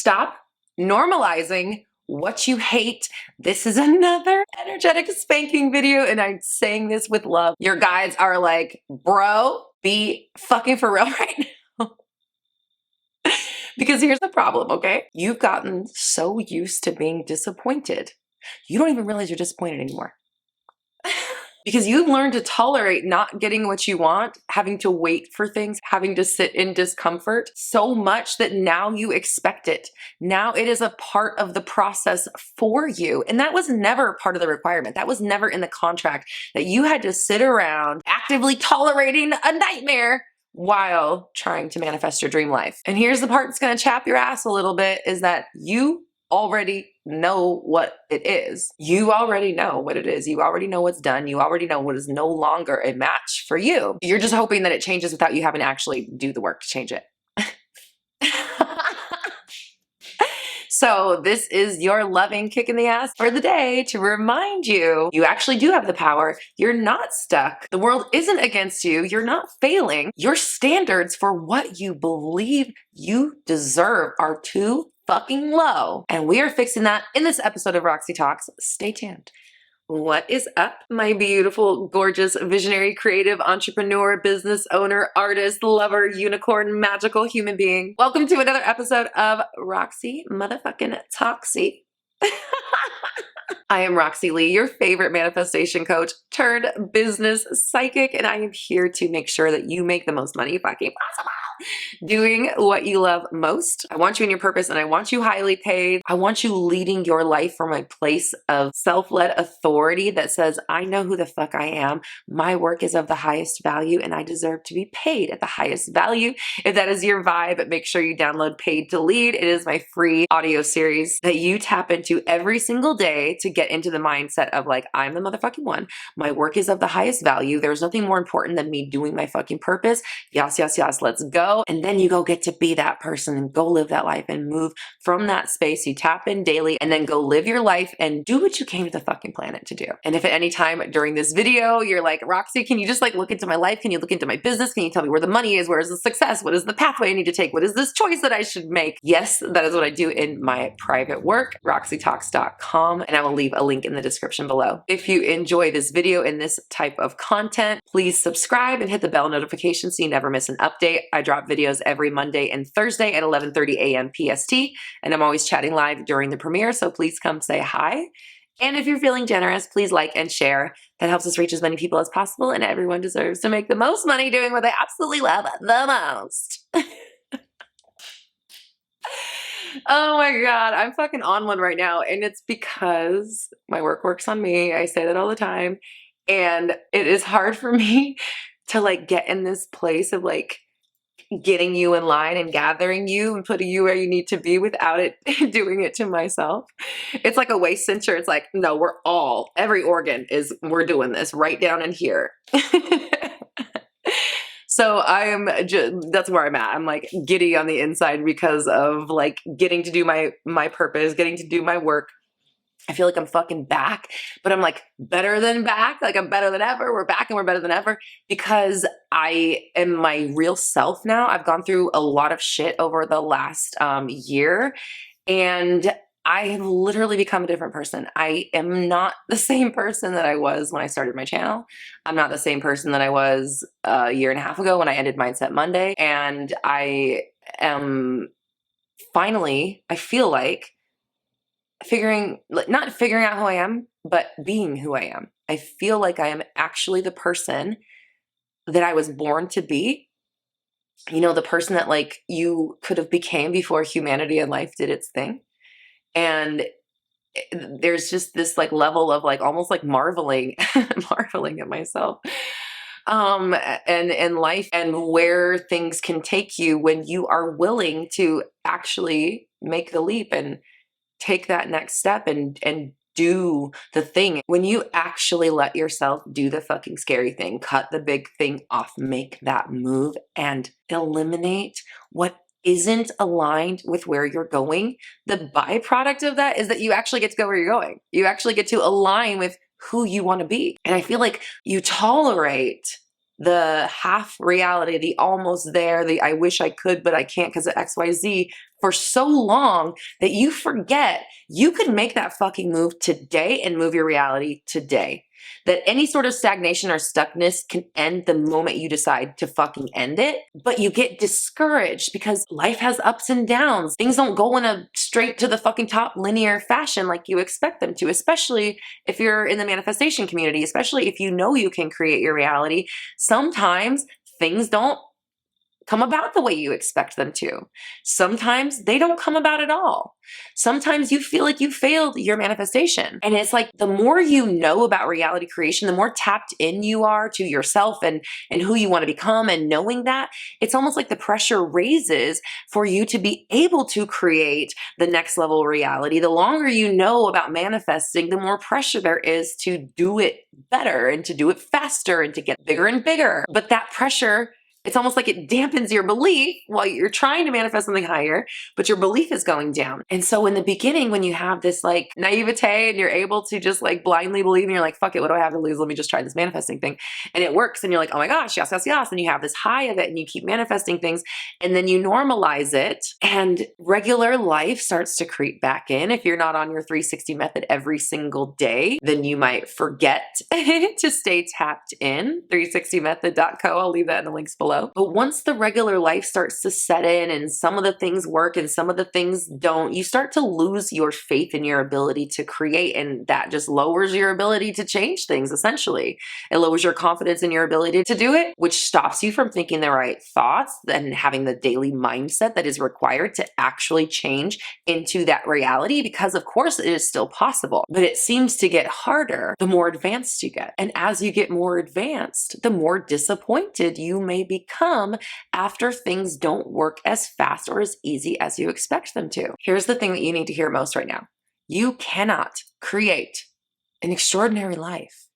Stop normalizing what you hate. This is another energetic spanking video, and I'm saying this with love. Your guides are like, bro, be fucking for real right now. Because here's the problem, okay? You've gotten so used to being disappointed. You don't even realize you're disappointed anymore. Because you've learned to tolerate not getting what you want, having to wait for things, having to sit in discomfort so much that now you expect it. Now it is a part of the process for you. And that was never part of the requirement. That was never in the contract, that you had to sit around actively tolerating a nightmare while trying to manifest your dream life. And here's the part that's gonna chap your ass a little bit, is that you already know what it is. You already know what it is. You already know what's done. You already know what is no longer a match for you. You're just hoping that it changes without you having to actually do the work to change it. So this is your loving kick in the ass for the day to remind you, you actually do have the power. You're not stuck. The world isn't against you. You're not failing. Your standards for what you believe you deserve are too fucking low. And we are fixing that in this episode of Roxy Talks. Stay tuned. What is up, my beautiful, gorgeous, visionary, creative, entrepreneur, business owner, artist, lover, unicorn, magical human being? Welcome to another episode of Roxy motherfucking Talksy. I am Roxy Lee, your favorite manifestation coach turned business psychic, and I am here to make sure that you make the most money fucking possible doing what you love most. I want you in your purpose, and I want you highly paid. I want you leading your life from a place of self-led authority that says, I know who the fuck I am. My work is of the highest value, and I deserve to be paid at the highest value. If that is your vibe, make sure you download Paid to Lead. It is my free audio series that you tap into every single day to get into the mindset of like, I'm the motherfucking one. My work is of the highest value. There's nothing more important than me doing my fucking purpose. Yes, yes, yes, let's go. And then you go get to be that person and go live that life and move from that space. You tap in daily and then go live your life and do what you came to the fucking planet to do. And if at any time during this video, you're like, Roxy, can you just like look into my life? Can you look into my business? Can you tell me where the money is? Where is the success? What is the pathway I need to take? What is this choice that I should make? Yes, that is what I do in my private work, roxytalks.com. And I will leave a link in the description below. If you enjoy this video and this type of content, please subscribe and hit the bell notification so you never miss an update. I drop videos every Monday and Thursday at 11:30 a.m. PST, and I'm always chatting live during the premiere, so please come say hi. And if you're feeling generous, please like and share. That helps us reach as many people as possible, and everyone deserves to make the most money doing what they absolutely love the most. Oh my God, I'm fucking on one right now, and it's because my work works on me. I say that all the time, and it is hard for me to like get in this place of like getting you in line and gathering you and putting you where you need to be without it doing it to myself. It's like a waist cincher. It's like, no, every organ we're doing this right down in here. So that's where I'm at. I'm like giddy on the inside because of like getting to do my purpose, getting to do my work. I feel like I'm fucking back, but I'm like better than back. Like I'm better than ever. We're back and we're better than ever because I am my real self now. I've gone through a lot of shit over the last year, and I have literally become a different person. I am not the same person that I was when I started my channel. I'm not the same person that I was a year and a half ago when I ended Mindset Monday. And I am finally, I feel like, not figuring out who I am, but being who I am. I feel like I am actually the person that I was born to be. You know, the person that like you could have became before humanity and life did its thing. And there's just this like level of like almost like marveling at myself. And life and where things can take you when you are willing to actually make the leap and take that next step and do the thing. When you actually let yourself do the fucking scary thing, cut the big thing off, make that move and eliminate what isn't aligned with where you're going, the byproduct of that is that you actually get to go where you're going. You actually get to align with who you want to be. And I feel like you tolerate the half reality, the almost there, the I wish I could, but I can't because of XYZ for so long that you forget you could make that fucking move today and move your reality today. That any sort of stagnation or stuckness can end the moment you decide to fucking end it. But you get discouraged because life has ups and downs. Things don't go in a straight to the fucking top linear fashion like you expect them to, especially if you're in the manifestation community, especially if you know you can create your reality. Sometimes things don't come about the way you expect them to. Sometimes they don't come about at all. Sometimes you feel like you failed your manifestation. And it's like the more you know about reality creation, the more tapped in you are to yourself and who you want to become. And knowing that, it's almost like the pressure raises for you to be able to create the next level reality. The longer you know about manifesting, the more pressure there is to do it better and to do it faster and to get bigger and bigger. But that pressure, it's almost like it dampens your belief while you're trying to manifest something higher, but your belief is going down. And so in the beginning, when you have this like naivete and you're able to just like blindly believe and you're like, fuck it, what do I have to lose? Let me just try this manifesting thing. And it works. And you're like, oh my gosh, yes, yes, yes. And you have this high of it and you keep manifesting things and then you normalize it and regular life starts to creep back in. If you're not on your 360 method every single day, then you might forget to stay tapped in. 360method.co. I'll leave that in the links below. But once the regular life starts to set in and some of the things work and some of the things don't, you start to lose your faith in your ability to create. And that just lowers your ability to change things, essentially. It lowers your confidence in your ability to do it, which stops you from thinking the right thoughts and having the daily mindset that is required to actually change into that reality. Because of course it is still possible, but it seems to get harder the more advanced you get. And as you get more advanced, the more disappointed you may become after things don't work as fast or as easy as you expect them to. Here's the thing that you need to hear most right now. You cannot create an extraordinary life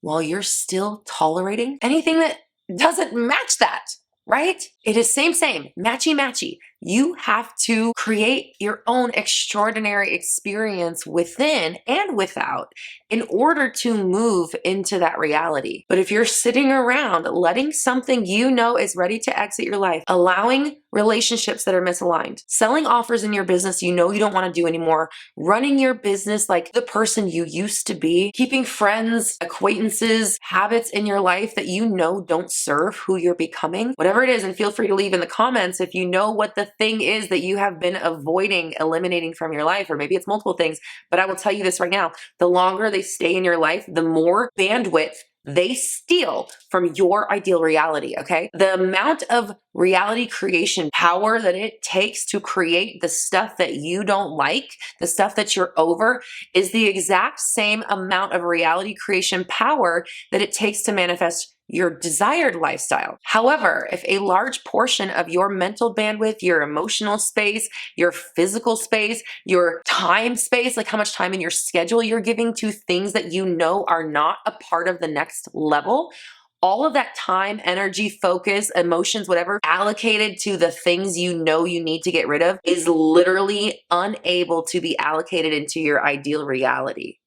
while you're still tolerating anything that doesn't match that, right? It is same, matchy. You have to create your own extraordinary experience within and without in order to move into that reality. But if you're sitting around letting something you know is ready to exit your life, allowing relationships that are misaligned, selling offers in your business you know you don't want to do anymore, running your business like the person you used to be, keeping friends, acquaintances, habits in your life that you know don't serve who you're becoming, whatever it is, and feel free to leave in the comments if you know what the thing is that you have been avoiding eliminating from your life, or maybe it's multiple things. But I will tell you this right now, the longer they stay in your life, the more bandwidth they steal from your ideal reality, okay? The amount of reality creation power that it takes to create the stuff that you don't like, the stuff that you're over, is the exact same amount of reality creation power that it takes to manifest your desired lifestyle. However, if a large portion of your mental bandwidth, your emotional space, your physical space, your time space, like how much time in your schedule you're giving to things that you know are not a part of the next level, all of that time, energy, focus, emotions, whatever, allocated to the things you know you need to get rid of is literally unable to be allocated into your ideal reality.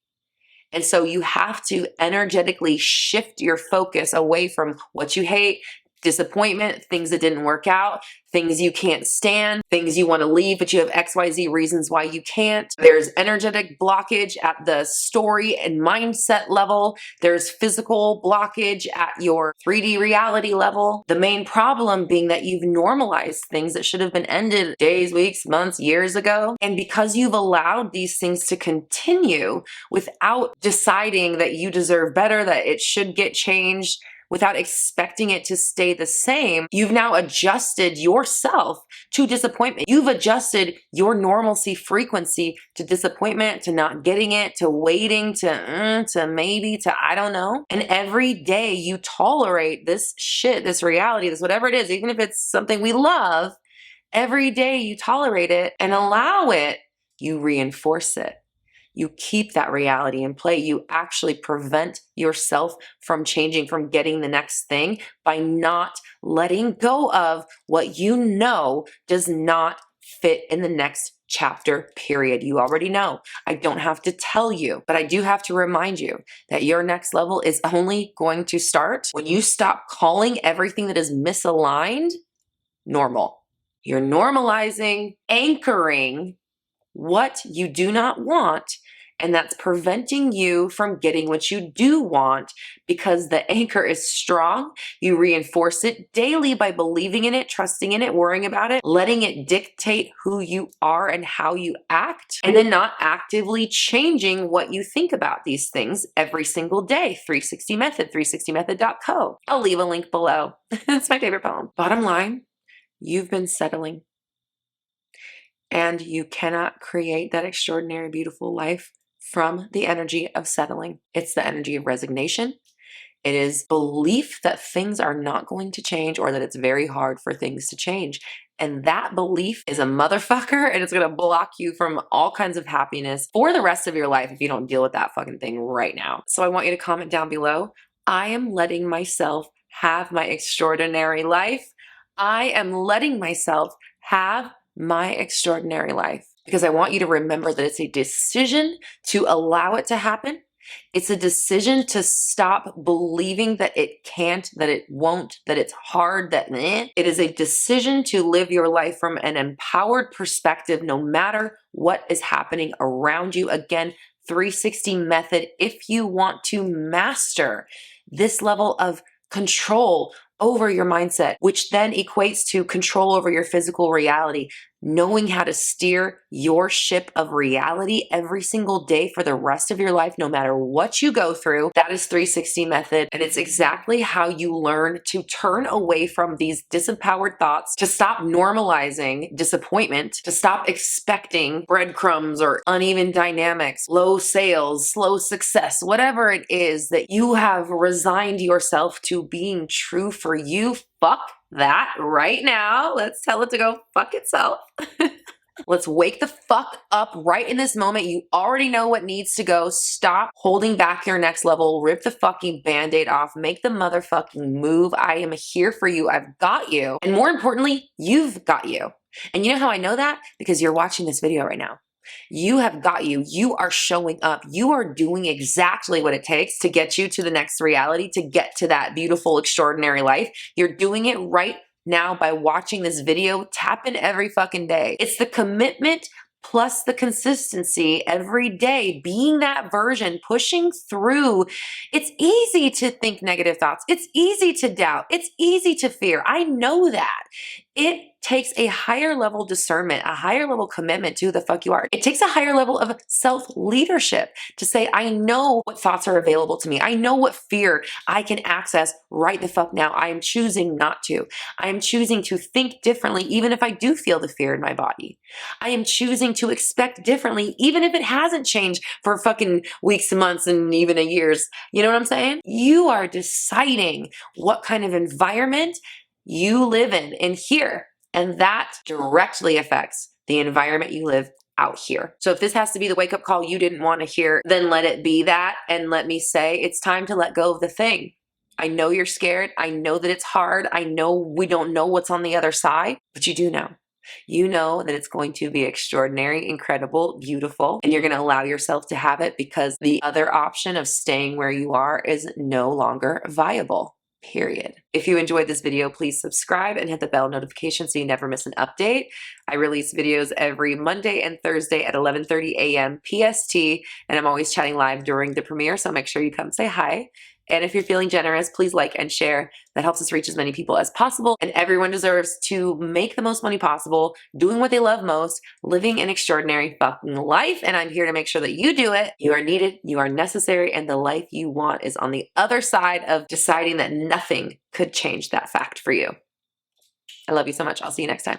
And so you have to energetically shift your focus away from what you hate, disappointment, things that didn't work out, things you can't stand, things you want to leave, but you have XYZ reasons why you can't. There's energetic blockage at the story and mindset level. There's physical blockage at your 3D reality level. The main problem being that you've normalized things that should have been ended days, weeks, months, years ago. And because you've allowed these things to continue without deciding that you deserve better, that it should get changed, without expecting it to stay the same, you've now adjusted yourself to disappointment. You've adjusted your normalcy frequency to disappointment, to not getting it, to waiting, to maybe, to I don't know. And every day you tolerate this shit, this reality, this whatever it is, even if it's something we love, every day you tolerate it and allow it, you reinforce it. You keep that reality in play. You actually prevent yourself from changing, from getting the next thing by not letting go of what you know does not fit in the next chapter, period. You already know. I don't have to tell you, but I do have to remind you that your next level is only going to start when you stop calling everything that is misaligned normal. You're normalizing, anchoring what you do not want, and that's preventing you from getting what you do want because the anchor is strong. You reinforce it daily by believing in it, trusting in it, worrying about it, letting it dictate who you are and how you act, and then not actively changing what you think about these things every single day. 360 Method, 360method.co. I'll leave a link below. It's my favorite poem. Bottom line, you've been settling. And you cannot create that extraordinary, beautiful life from the energy of settling. It's the energy of resignation. It is belief that things are not going to change or that it's very hard for things to change. And that belief is a motherfucker, and it's going to block you from all kinds of happiness for the rest of your life if you don't deal with that fucking thing right now. So I want you to comment down below. I am letting myself have my extraordinary life. I am letting myself have my extraordinary life, because I want you to remember that it's a decision to allow it to happen. It's a decision to stop believing that it can't, that it won't, that it's hard, that It is a decision to live your life from an empowered perspective, no matter what is happening around you. Again, 360 method. If you want to master this level of control over your mindset, which then equates to control over your physical reality, knowing how to steer your ship of reality every single day for the rest of your life, no matter what you go through. That is 360 method. And it's exactly how you learn to turn away from these disempowered thoughts, to stop normalizing disappointment, to stop expecting breadcrumbs or uneven dynamics, low sales, slow success, whatever it is that you have resigned yourself to being true for you. Fuck that right now. Let's tell it to go fuck itself. Let's wake the fuck up right in this moment. You already know what needs to go. Stop holding back your next level. Rip the fucking band-aid off. Make the motherfucking move. I am here for you. I've got you. And more importantly, you've got you. And you know how I know that? Because you're watching this video right now. You have got you. You are showing up. You are doing exactly what it takes to get you to the next reality, to get to that beautiful, extraordinary life. You're doing it right now by watching this video. Tap in every fucking day. It's the commitment plus the consistency every day, being that version, pushing through. It's easy to think negative thoughts. It's easy to doubt. It's easy to fear. I know that. It takes a higher level discernment, a higher level commitment to who the fuck you are. It takes a higher level of self-leadership to say, I know what thoughts are available to me. I know what fear I can access right the fuck now. I am choosing not to. I am choosing to think differently, even if I do feel the fear in my body. I am choosing to expect differently, even if it hasn't changed for fucking weeks, months, and even a years. You know what I'm saying? You are deciding what kind of environment you live in here. And that directly affects the environment you live out here. So if this has to be the wake-up call you didn't want to hear, then let it be that. And let me say, it's time to let go of the thing. I know you're scared. I know that it's hard. I know we don't know what's on the other side, but you do know. You know that it's going to be extraordinary, incredible, beautiful, and you're going to allow yourself to have it because the other option of staying where you are is no longer viable. Period. If you enjoyed this video, please subscribe and hit the bell notification so you never miss an update. I release videos every Monday and Thursday at 11:30 a.m. PST, and I'm always chatting live during the premiere, so make sure you come say hi. And if you're feeling generous, please like and share. That helps us reach as many people as possible. And everyone deserves to make the most money possible, doing what they love most, living an extraordinary fucking life. And I'm here to make sure that you do it. You are needed, you are necessary, and the life you want is on the other side of deciding that nothing could change that fact for you. I love you so much. I'll see you next time.